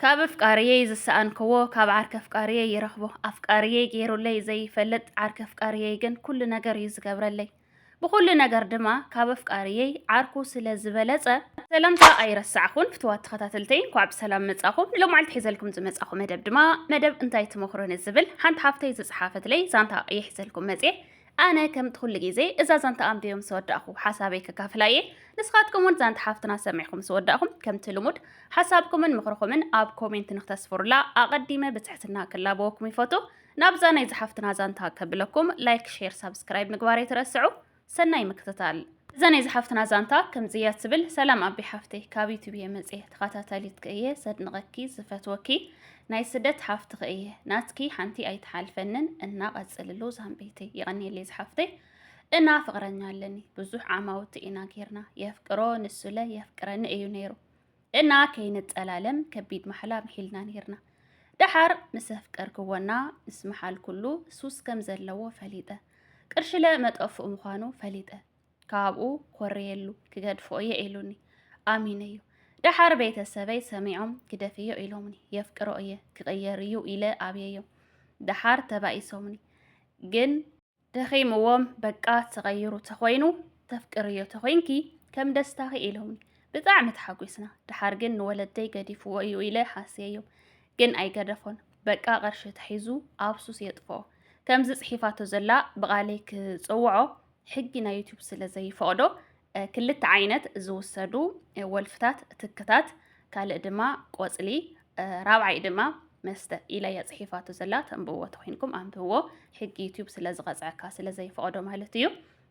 ካብ ኣፍቃርየ ዝሰኣንክዎ ካብ ዓርከ ኣፍቃርየ ይረኽቦ ኣፍቃርየ ገይሩለይ ዘይፈልጥ ዓርከ ኣፍቃርየ ግን ኩሉ ነገር እዩ ዝገብረለይ ብኩሉ ነገር ድማ ካብ ኣፍቃርየ ዓርኩ ስለ ዝበለጸ ሰላምታ ኣይረሳዕኹን ፍትዋት ተኸታተልተይ እንኳዕ ብሰላም መጻኹም ንሎማዓልቲ ሒዘልኩም ዝመጻኹ መደብ ድማ መደብ እንታይ ትመክሩን ዝብል ሓንቲ ሓፍተይ ዝጽሓፈትለይ ዛንታ ይሕዘልኩም መጽእ ኣነ ከም ትኩሉ ግዜ እዛ ዛንታ ኣንቢዮም ስወዳእኹ ሓሳበይ ከካፍላየ ንስኻትኩምን ዛንታ ሓፍትና ሰሚዕኩም ስወዳእኹም ከምቲ ልሙድ ሓሳብኩምን ምክርኩምን ኣብ ኮሜንት ንክተስፍሩላ ኣቀዲመ ብትሕትና ክላበወኩም ይፈቱ ናብዛ ናይ ዝሓፍትና ዛንታ ከብለኩም ላይክ ሼር ሳብስክራይብ ምግባር ይትረስዑ ሰናይ ምክትታል እዛ ናይ ዝሓፍትና ዛንታ ከምዚያ ትብል ሰላም ኣቢ ሓፍተይ ካብ ዩቲዩብ የመጽእ ተኸታታሊት ከየ ሰድንቐኪ ዝፈትወኪ ናይ ስደት ሓፍቲ ከየ ናትኪ ሓንቲ ኣይተሓልፈንን እና ቀጽልሉ ዛንቤተይ ይቀኒየለይ ዝሓፍተይ እና ፍቅረኛ ኣለኒ ብዙሕ ዓማውቲ ኢና ጌርና የፍቅሮ ንሱለ የፍቅረኒ እዩ ነይሩ እና ከይንጠላለም ከቢድ ማሕላ ምሒልና ነርና ደሓር ምስ ኣፍቀርክዎና ምስ መሓል ኩሉ ሱስ ከም ዘለዎ ፈሊጠ ቅርሽለ መጠፍኡ ምዃኑ ፈሊጠ ካብኡ ኮርየሉ ክገድፎ እየ ኢሉኒ ኣሚነዩ ደሓር ቤተሰበይ ሰሚዖም ክደፍዮ ኢሎምኒ የፍቅሮ እየ ክቕየርዩ ኢለ ኣብየዮ ደሓር ተባኢሶምኒ ግን ደኺምዎም በቃ ተቐይሩ ተኾይኑ ተፍቅርዮ ተኾይንኪ ከም ደስታኺ ኢሎምኒ ብጣዕሚ ተሓጒስና ደሓር ግን ንወለደይ ገዲፍዎ እዩ ኢለ ሓስየዮም ግን ኣይገደፎን በቃ ቀርሺ ተሒዙ ኣብ ሱስ የጥፍኦ ከምዚ ጽሒፋቶ ዘላ ብቓለይ ክጽውዖ ሕጊ ናይ ዩቲዩብ ስለ ዘይፈቕዶ ክልተ ዓይነት ዝውሰዱ ወልፍታት ትክታት ካልእ ድማ ቆጽሊ ራብዓይ ድማ መስተ ኢላ ጽሒፋቶ ዘላ ተንብዎ ተኮይንኩም ኣንብዎ ሕጊ ዩቲዩብ ስለ ዝቐጽዐካ ስለ ዘይፈቕዶ ማለት እዩ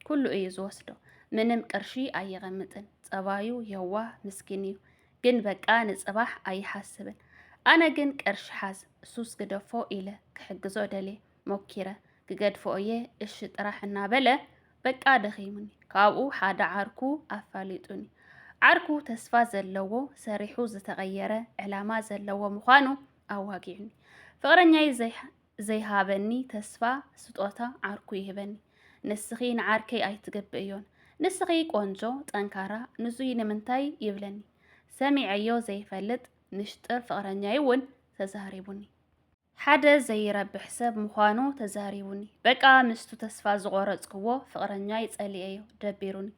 ኩሉ እዩ ዝወስዶ ምንም ቅርሺ ኣይቐምጥን ጸባዩ የዋህ ምስኪን እዩ ግን በቃ ንጽባሕ ኣይሓስብን ኣነ ግን ቅርሺ ሓዝ ሱስ ግደፎ ኢለ ክሕግዞ ደልየ ሞኪረ ክገድፎ እየ እሺ ጥራሕ እናበለ በቃ ደኺሙኒ ካብኡ ሓደ ዓርኩ ኣፋሊጡኒ ዓርኩ ተስፋ ዘለዎ ሰሪሑ ዝተቐየረ ዕላማ ዘለዎ ምዃኑ ኣዋጊዑኒ ፍቅረኛይ ዘይሃበኒ ተስፋ ስጦታ ዓርኩ ይህበኒ ንስኺ ንዓርከይ ኣይትገብእዮን ንስኺ ቆንጆ ጠንካራ ንዙይ ንምንታይ ይብለኒ ሰሚዐዮ ዘይፈልጥ ንሽጥር ፍቅረኛይ እውን ተዛሪቡኒ ሓደ ዘይረብሕ ሰብ ምዃኑ ተዛሪቡኒ በቃ ምስቱ ተስፋ ዝቆረጽክዎ ፍቅረኛይ ጸሊአዮ ደቢሩኒ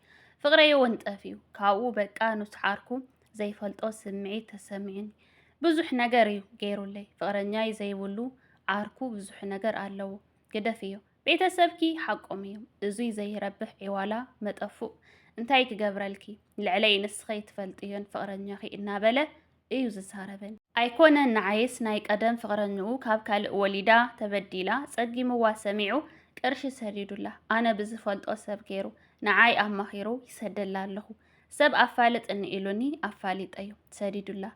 ፍቅረዮ እውን ጠፍዩ ካብኡ በቃ ንስዓርኩ ዘይፈልጦ ስምዒት ተሰሚዕኒ ብዙሕ ነገር እዩ ገይሩለይ ፍቅረኛይ ዘይብሉ ዓርኩ ብዙሕ ነገር ኣለዎ ግደፍዮ ቤተሰብኪ ሓቆም እዮም እዙይ ዘይረብሕ ዒዋላ መጠፉእ እንታይ ክገብረልኪ ልዕለይ ንስኸይ ትፈልጥዮን ፍቅረኛኺ እናበለ እዩ ዝሳረበኒ ኣይኮነን ንዓይስ ናይ ቀደም ፍቅረኝኡ ካብ ካልእ ወሊዳ ተበዲላ ጸጊምዋ ሰሚዑ ቅርሺ ሰዲዱላ ኣነ ብዝፈልጦ ሰብ ገይሩ ንዓይ ኣማኺሩ ይሰደላ ኣለኹ ሰብ ኣፋልጥኒ ኢሉኒ ኣፋሊጠዩ ሰዲዱላ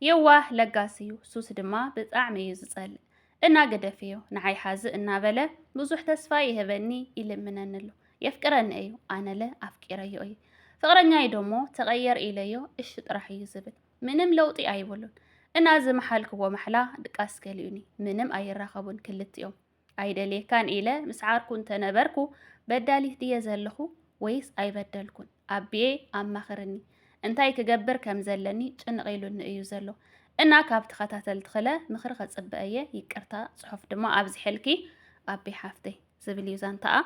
የዋህ ለጋስ እዩ ሱስ ድማ ብጣዕሚ እዩ ዝጸልእ እና ገደፍዮ ንዓይ ሓዚ እናበለ ብዙሕ ተስፋ ይህበኒ ይልምነንሉ የፍቅረኒ እዩ ኣነለ ኣፍቂረዮ እዩ ፍቅረኛይ ደሞ ተቐየር ኢለዮ እሺ ጥራሕ እዩ ዝብል ምንም ለውጢ ኣይብሉን እና ዝመሓልክዎ ማሕላ ድቃስ ገሊኡኒ ምንም ኣይራኸቡን ክልቲኦም ኣይደልየካን ኢለ ምስ ዓርኩ እንተነበርኩ በዳሊት ድየ ዘለኹ ወይስ ኣይበደልኩን ኣቢየ ኣማኽርኒ እንታይ ክገብር ከም ዘለኒ ጭንቕ ኢሉኒ እዩ ዘሎ እና ካብ ተኸታተልቲ ኽለ ምኽሪ ከጽብአየ ይቅርታ ጽሑፍ ድማ ኣብዚ ሕልኪ ኣቢ ሓፍተይ ዝብል እዩ ዛንታኣ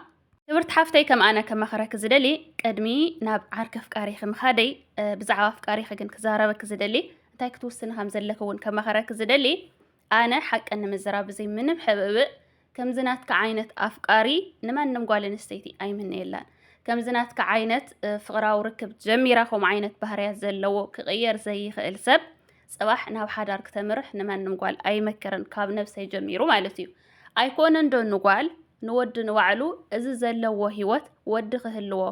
ክብርቲ ሓፍተይ ከም ኣነ ከመኸረክ ዝደሊ ቅድሚ ናብ ዓርከ ኣፍቃሪ ምኻደይ ብዛዕባ ኣፍቃሪ ግን ክዛረበክ ዝደሊ እንታይ ክትውስን ከም ዘለክ እውን ከመኸረክ ዝደሊ ኣነ ሓቂ ንምዝራብ ብዘይ ምንም ሕብእብእ ከምዝናትካ ዓይነት ኣፍቃሪ ንማንም ጓል ኣንስተይቲ ኣይምነየላን ከምዝናትካ ዓይነት ፍቕራዊ ርክብ ጀሚራ ከምኡ ዓይነት ባህርያት ዘለዎ ክቕየር ዘይኽእል ሰብ ጽባሕ ናብ ሓዳር ክተምርሕ ንማንም ጓል ኣይመከርን ካብ ነፍሰይ ጀሚሩ ማለት እዩ ኣይኮነን ዶ ንጓል ንወዲ ንባዕሉ እዚ ዘለዎ ህይወት ወዲ ክህልዎ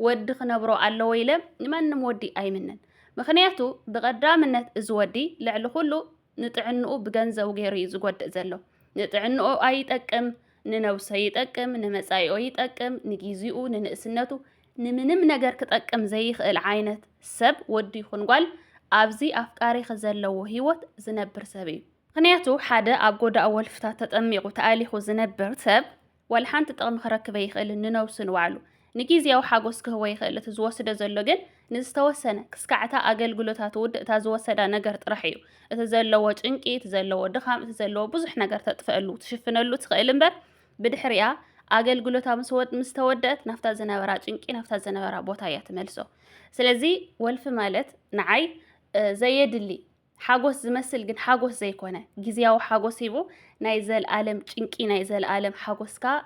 ወዲ ክነብሮ ኣለዎ ኢለ ንማንም ወዲ ኣይምነን ምክንያቱ ብቐዳምነት እዚ ወዲ ልዕሊ ኩሉ ንጥዕንኡ ብገንዘቡ ገይሩ እዩ ዝጎድእ ዘሎ ንጥዕንኡ ኣይጠቅም ንነብሰ ይጠቅም ንመጻይኦ ይጠቅም ንጊዜኡ ንንእስነቱ ንምንም ነገር ክጠቅም ዘይኽእል ዓይነት ሰብ ወዲ ይኹን ጓል ኣብዚ ኣፍቃሪ ዘለዎ ህይወት ዝነብር ሰብ እዩ ምክንያቱ ሓደ ኣብ ጎዳእ ወልፍታት ተጠሚቑ ተኣሊኹ ዝነብር ሰብ ወላ ሓንቲ ጥቕሚ ክረክበ ይኽእል ንነብሱ ንባዕሉ ንጊዜያዊ ሓጎስ ክህቦ ይኽእል እቲ ዝወስዶ ዘሎ ግን نستوسنا كسكعتا أجلجلوتات ود تزوسدا نجر طرحيو تزلوا ጭንቂ تزلوا دخام تزلوا بزح نجر تطفئلو تشفنلو تخيل امبر بدحريا أجلجلوتا مستودت نفتا زنبرا ጭንቂ نفتا زنبرا بوتايا تملسو سلازي ولف مالت نعي زي دلي حاجوس زمسل جن حاجوس زي كونه جزياو حاجوس يبو نايزل عالم ጭንቂ نايزل عالم حاجوس كا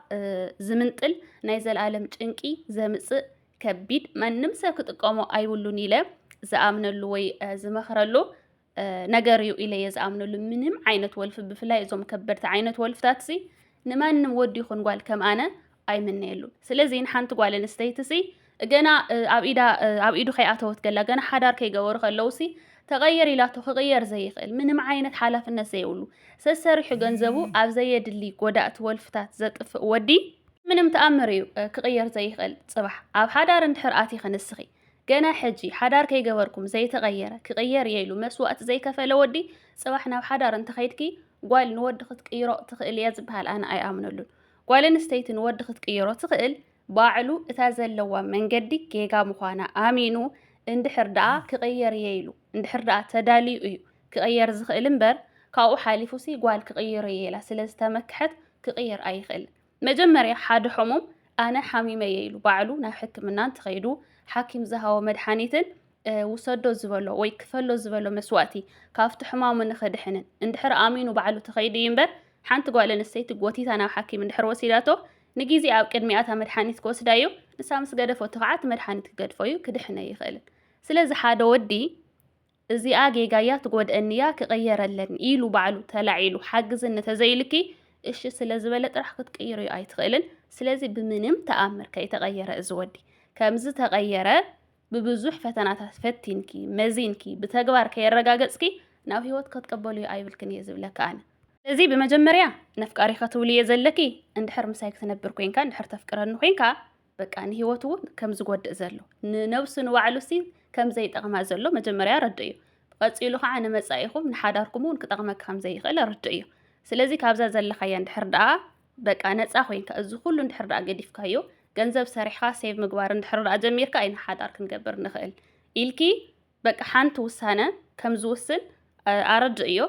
زمنتل نايزل عالم ጭንቂ زمص كبيد ما نمسا كتقامو ايولون إلى زآمنلو وي زمخرلو نجاريو إلى يزآمنلو منهم عينة ولف بفلاي زوم كبرت عينة ولف تاتسي نمان نودي خون قال كم أنا أي منيلو سلازين حانت قال نستيتسي جنا أبيدو خياته وتقلا جنا حدار كي جور خلوسي تغير إلى تغير زي خل منهم عينة حالة في الناس يقولوا سسرح جنزبو أب زي دلي ودأت ولفتات زت ودي منهم تأمريو كغير زي خل صباح أب حدار انتحراتي خنسخي جنا حجي حدار كي جوركم زي تغيره كغير يلو مسوقت زي كفلا ودي صباحنا وحدار انت خيتكي قال نود خد قيرو تخيل يزب هالأنا أي آمنلو قال نستيت نود خد قيرو تخيل باعلو تازلوا من قدي كيغا مخانا آمينو اندحر دا كغير يلو اندحر دا تدالي ايو كغير زخيل امبر كاو حالفوسي قال كغير يلا سلستا مكحت كغير أي خيل مجمري حاد حموم أنا حاميمة يلو باعلو ناحك منان تخيلو حاكم زهاو مدحانيتن وصدو زبلو ويكفلو زبلو مسواتي كافت حمام من خدحنن اندحر آمين وبعلو تخيدي ينبر حانت قوال نسيت قوتي تانا وحاكي من دحر وسيلاتو نجيزي أو كدمياتها مدحانيت كوس دايو نسامس قدفو تقعات مدحانيت قدفويو كدحنا يخيلن سلازي حادو ودي زي آجي قايات قود أنيا كغير اللن إيلو بعلو تلعيلو حاجز إن تزيلكي إيش سلازي بلت راح تغيرو أي تخيلن سلازي بمنم تأمر كي تغير أزودي كمز تغير ببزوح فتنات فتينكي مزينكي بتجبر كي الرجاجسكي ناوي هو تقبلوا أي بالكن يزبلك أنا زي بمجمريا نفكاري خطولي يزلكي عند حرم سايك تنبر كوين كان حر تفكر إنه كوين كا بقى هو تو كم زود زلو نفس وعلوسي كم زي تقمع زلو مجمريا رديو قصيلو خانا مسايخو من حداركمون كتقمك كم زي خلا رديو سلازي كابزا زل خيا عند حر دا بقى نص أخوين كأزو كله عند حر دا قديف كايو ገንዘብ ሰሪኻ ሴቭ ምግባር እንድሕር አጀሚርካ አይን ሓዳር ክንገብር ንኽእል ኢልኪ በቃ ሓንቲ ውሳነ ከም ዝውስን ኣረጅ እዮ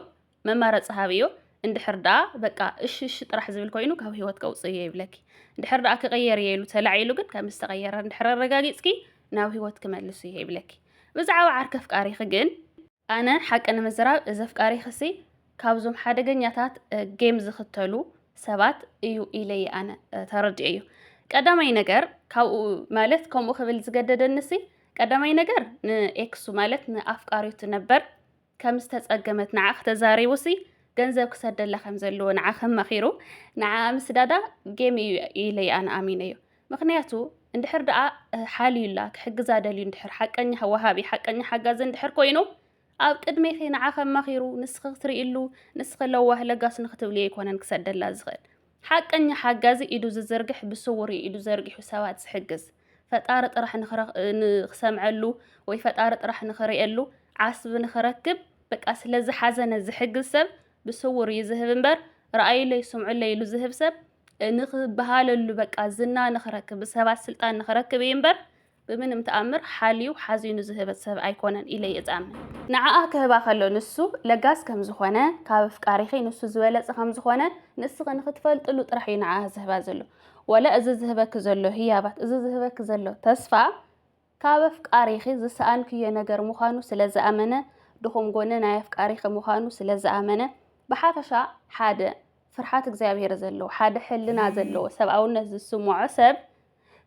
መማረጽ ሃብዮ እንድሕር ዳ በቃ እሺ ጥራሕ ዝብል ኮይኑ ካብ ህይወት ከውጽእ ይብለኪ እንድሕር ዳ ክቀየር የሉ ተላዒሉ ግን ከም ዝተቀየረ እንድሕር ረጋጊጽኪ ናብ ህይወት ክመልሱ ይብለኪ ብዛዕባ ዓርከ ፍቃሪኺ ግን ኣነ ሓቂ ንምዝራብ እዚ ፍቃሪኺ ካብዞም ሓደገኛታት ጌም ዝኽተሉ ሰባት እዩ ኢለይ ኣነ ተረድእ እዩ ቀዳማይ ነገር ካብኡ ማለት ከምኡ ክብል ዝገደደንሲ ቀዳማይ ነገር ንኤክሱ ማለት ንኣፍቃሪቱ ነበር ከም ዝተጸገመት ንዓኽ ተዛሪቡሲ ገንዘብ ክሰደላ ከም ዘለዎ ንዓኽ መኺሩ ንዓ ምስዳዳ ጌም ኢለይ ኣነ ኣሚነዮ ምክንያቱ እንድሕር ደኣ ሓልዩላ ክሕግዛ ደልዩ እንድሕር ሓቀኛ ወሃቢ ሓቀኛ ሓጋዝ እንድሕር ኮይኑ ኣብ ቅድሜኺ ንዓኽ መኺሩ ንስኺ ክትርእሉ ንስኺ ለዋህ ለጋስ ንኽትብሊ ኣይኮነን ክሰደላ ዝኽእል حقاً حجازي إدو زرجح بصوري إدو زرجح سواد حجز فتارة راح نخسمعلو ويفتارة راح نخريقلو عصب نخركب بك أصل زحزن زحجز سب بصوري يذهب بر رأي لي سمع لي لو ذهب سب بهال اللي بك أزنا نخركب بسبع سلطان نخركب ينبر بمن متأمر حالي وحزين ذهب سب أيقونا إلي يتأمر نعاء كهبا خلو نسو لقاس كم زخوانا كافف كاريخي نسو زوالة خم زخوانا نسخ نختفل تلو طرحي نعاها زهبا زلو ولا أزز زهبك زلو هي بات أزز زهبك زلو تسفى كافف كاريخي زسان كي نجر مخانو سلز أمنة دخم قونا نايف كاريخي مخانو سلز أمنة بحافشا حادة فرحاتك زيابير زلو حادة حلنا زلو سبعو الناس السموع سب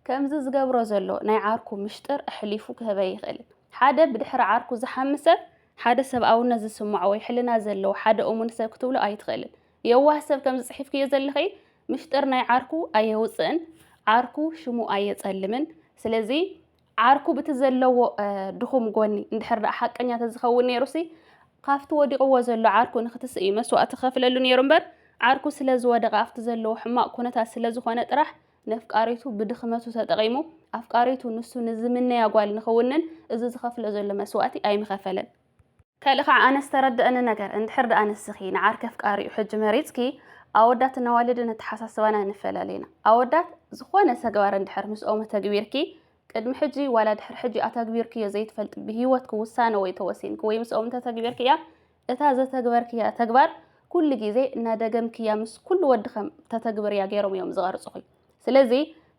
كم زز قبرو زلو ناي عاركو مشتر أحليفو كهبا يغلي حادة بدحر عاركو زحمسة حادة سبعو الناس السموع ويحلنا زلو حادة أمون سبكتولو أي تغلي يوه سب كم صحيف كي يزلخي مشترنا عاركو أي وصن عاركو شمو أي تسلمن سلازي عاركو بتزلو دخوم قوني ندحر حق أن يتزخون نيروسي قافتو ودي قوة زلو عاركو نختسئي مسوء تخاف للو نيرمبر عاركو سلازو ودي قافت زلو حماق كونتا سلازو خانت راح نفقاريتو بدخمتو تتغيمو أفقاريتو نسو نزمنا يقوال نخونن إذا تخاف لزلو مسوءتي أي مخافلن كالخ أنا استرد أنا نجر عند حرد أنا السخين عاركة فقاري وحج مريتكي أودات نوالد نتحسس وانا نفلا لينا أودات زخوانة سجوار عند حرمس أو متجويركي ቅድሚ ሕጂ ዋላ ድሕሪ ሕጂ ኣተግቢርክዮ ዘይትፈልጥ ብሂወትክ ውሳነ ወይ ተወሲንክ ወይ ምስኦም ተተግቢርክያ እታ ዘተግበርክያ ተግባር ኩሉ ግዜ እናደገምክያ ምስ ኩሉ ወድኸም ተተግብርያ ገይሮም እዮም ዝቐርጹኺ ስለዚ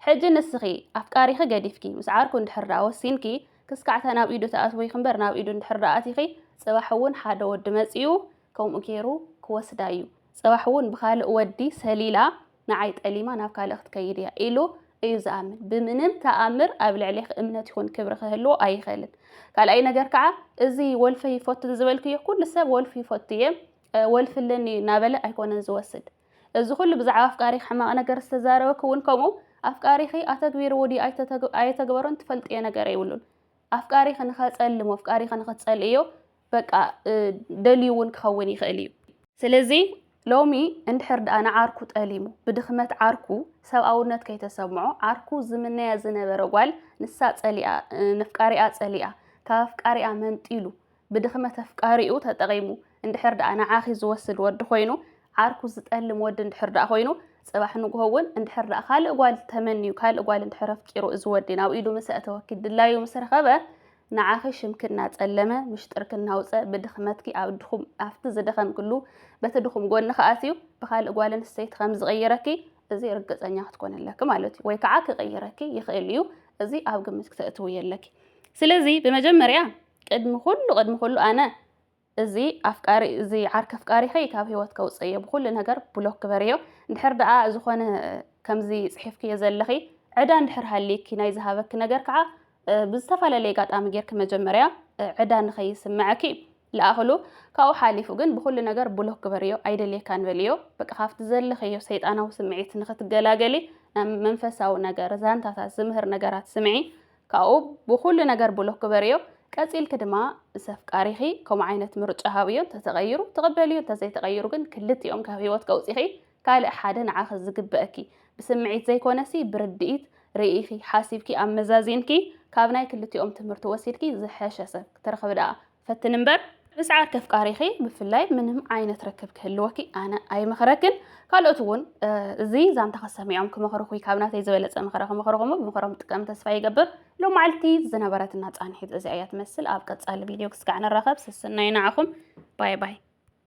ሕጂ ንስኺ ኣፍቃሪኺ ገዲፍኪ ምስ ዓርኩ እንድሕር ዳ ወሲንኪ ክስካዕታ ናብ ኢዱ ተኣትወይ ክንበር ናብ ኢዱ እንድሕር ዳ ኣቲኺ ጽባሕ እውን ሓደ ወዲ መጺኡ ከምኡ ገይሩ ክወስዳ እዩ ጽባሕ እውን ብኻልእ ወዲ ሰሊላ ንዓይ ጠሊማ ናብ ካልእ ክትከይድ እያ ኢሉ እዩ ዝኣምን ብምንም ተኣምር ኣብ ልዕሊኽ እምነት ይኹን ክብሪ ክህልዎ ኣይኽእልን ካልኣይ ነገር ከዓ እዚ ወልፈ ይፈቱ ዝበልክዮ ኩሉ ሰብ ወልፊ ይፈቱ እየ ወልፍለኒ ናበለ ኣይኮነን ዝወስድ እዚ ኩሉ ብዛዕባ ኣፍቃሪኽ ሕማቕ ነገር ዝተዛረበክ እውን ከምኡ ኣፍቃሪኺ ኣተግቢር ወዲ ኣይተግበሮን ትፈልጥየ ነገር ይብሉን ኣፍቃሪኺ ንኸጸልሞ ኣፍቃሪኺ ንኸጸልዮ በቃ ደልዩ እውን ክኸውን ይኽእል እዩ ስለዚ ሎሚ እንድሕር ዳኣ ንዓርኩ ጠሊሙ ብድኽመት ዓርኩ ሰብኣውነት ከይተሰምዖ ዓርኩ ዝምነያ ዝነበረ ጓል ንሳ ጸሊኣ ንፍቃሪኣ ጸሊኣ ካብ ኣፍቃሪኣ መንጢሉ ብድኽመት ኣፍቃሪኡ ተጠቒሙ እንድሕር ዳኣ ንዓኺ ዝወስድ ወዲ ኮይኑ ዓርኩ ዝጠልም ወዲ እንድሕር ዳኣ ኮይኑ ጽባሕ ንግሆ እውን እንድሕር ዳኣ ካልእ ጓል ተመንዩ ካልእ ጓል እንድሕር ኣፍቂሩ እዚ ወዲ ናብ ኢዱ ምስ ኣተወኪ ድላዩ ምስ ረኸበ ንዓኺ ሽምክና ጸለመ ምሽጥርክ እናውፀ ብድኽመትኪ ኣብ ድኹም ኣፍቲ ዝደኸም ኩሉ በቲ ድኹም ጎኒ ከኣትዩ ብኻልእ ጓል ኣንስተይቲ ከም ዝቐይረኪ እዚ ርግፀኛ ክትኮነለኪ ማለት እዩ ወይ ከዓ ክቐይረኪ ይኽእል እዩ እዚ ኣብ ግምት ክትእትው የለኪ ስለዚ ብመጀመርያ ቅድሚ ኩሉ ኣነ እዚ ኣፍቃሪ እዚ ዓርክ ኣፍቃሪኺ ካብ ሂወት ከውፅዮ ብኩሉ ነገር ብሎክ ክበርዮ እንድሕር ዳኣ ዝኾነ ከምዚ ጽሒፍክዮ ዘለኺ ዕዳ እንድሕር ሃልይኪ ናይ ዝሃበኪ ነገር ከዓ ብዝተፈላለየ ጋጣሚ ጌርክ መጀመርያ ዕዳ ንኸይስምዐኪ ለኣኽሉ ካብኡ ሓሊፉ ግን ብኩሉ ነገር ብሎክ ክበርዮ ኣይደልየካ ንበልዮ በቃ ካብቲ ዘለኸዮ ሰይጣናዊ ስምዒት ንኽትገላገሊ መንፈሳዊ ነገር ዛንታታት ዝምህር ነገራት ስምዒ ካብኡ ብኩሉ ነገር ብሎክ ክበርዮ ቀፂልክ ድማ ሰፍቃሪኺ ከምኡ ዓይነት ምርጫ ሃብዮ ተተቐይሩ ተቐበልዩ እንተዘይተቐይሩ ግን ክልቲኦም ካብ ሂወት ከውፂኺ ካልእ ሓደ ንዓኺ ዝግበአኪ ብስምዒት ዘይኮነሲ ብርድኢት ርኢኺ ሓሲብኪ ኣመዛዚንኪ ካብ ናይ ክልቲኦም ትምህርቲ ወሲድኪ ዝሐሸ ሰብ ክትረኽብ ዳኣ ፈትን እምበር ምስ ዓርክ ኣፍቃሪኺ ብፍላይ ምንም ዓይነት ርክብ ክህልወኪ ኣነ ኣይመኽረክን ካልኦት እውን እዚ ዛንታ ከሰሚዖም ክመኽርኹ ካብ ናተይ ዝበለፀ ምኽረ ክመኽርኹም ብምኽሮም ጥቅም ተስፋ ይገብር ሎም መዓልቲ ዝነበረትና ጻንሒት እዚኣ እያ ትመስል ኣብ ቀጻሊ ቪድዮ ክስጋዕ ንራኸብ ስስናይ ንዓኹም ባይ ባይ